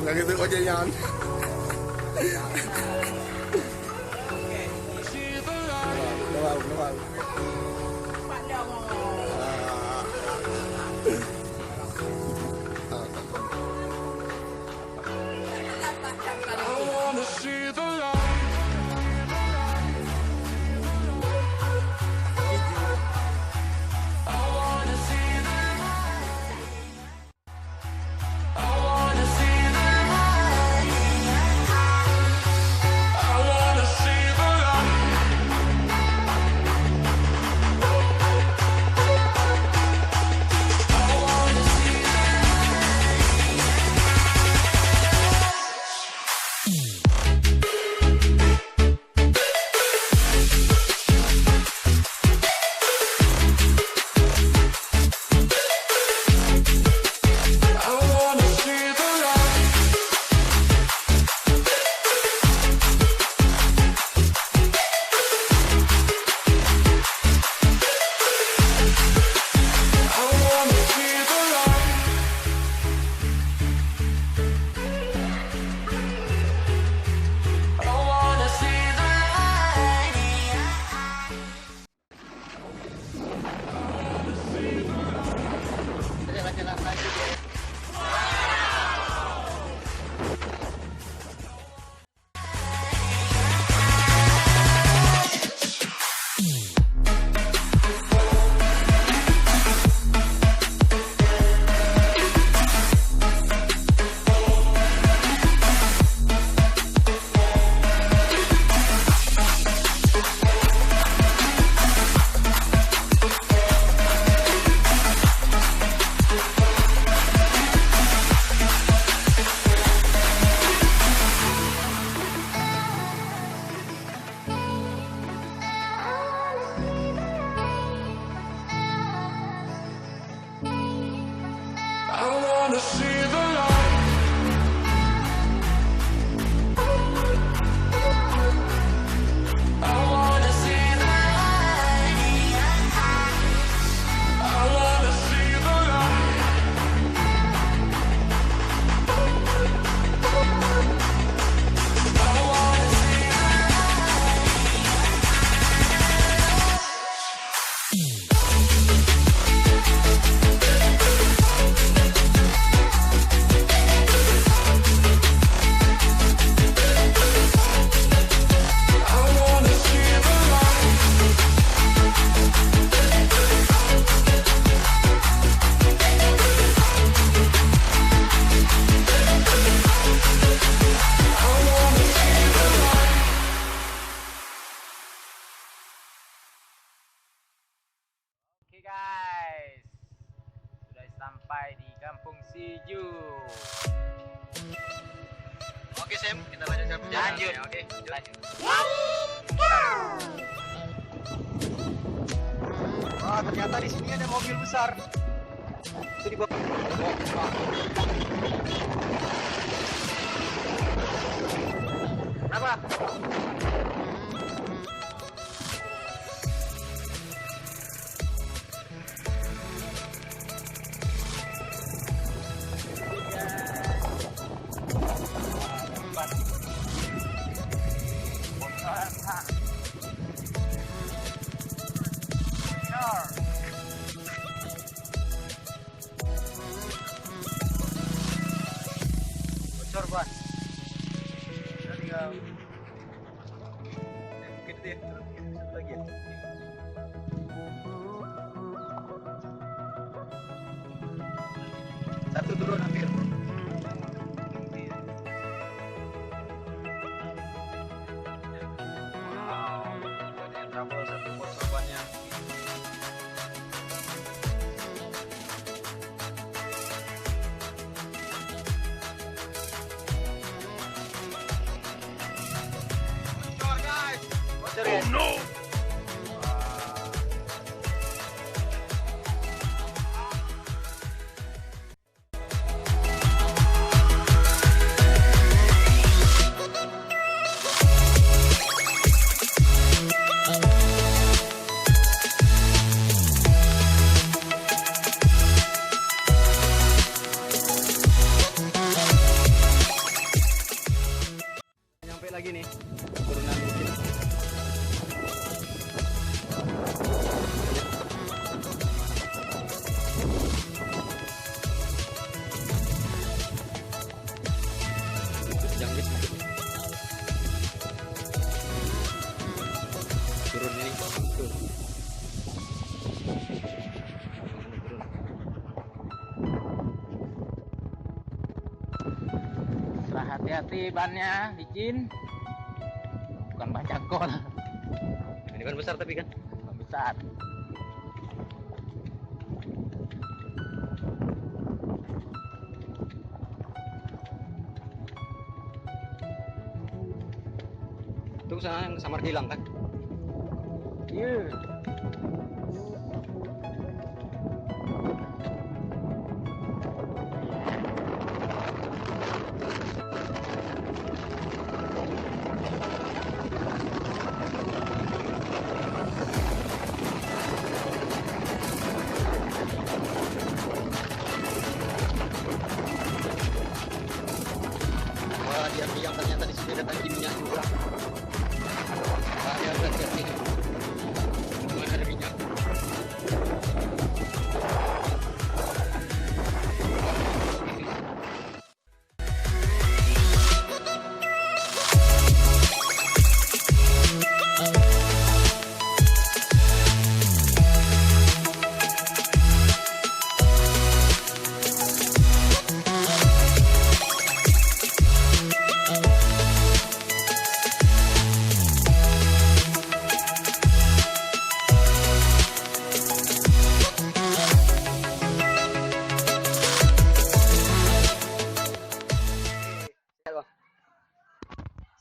nggak gitu kok jangan. Guys, sudah sampai di Kampung Siju. Oke Sam, kita lanjutkan perjalanan. Lanjut. Oke, Lanjut. Wah, ternyata di sini ada mobil besar. Itu di bawah. Kenapa? Bocor ban. Udah tinggal. Mungkin itu ya, terus satu lagi ya. Satu turun hampir. Wow, ada yang trouble satu bocor bannya. Oh no! hati-hati bannya licin, bukan ban jangkol. Ini ban besar tapi kan. Ban besar. Itu sana yang samar hilang kan. Iya. Wah, dia bilang ternyata di sini ada tangki minyak juga. Bahaya berarti ini. Mana ada minyak?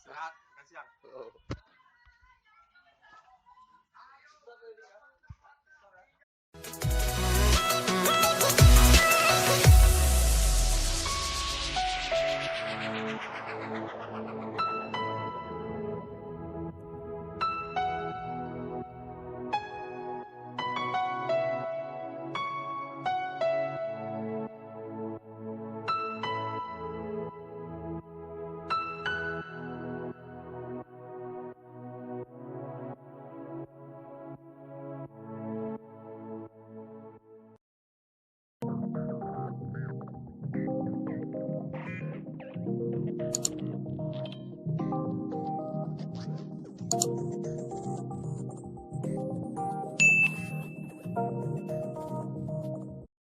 Sehat, kasihan. Oh.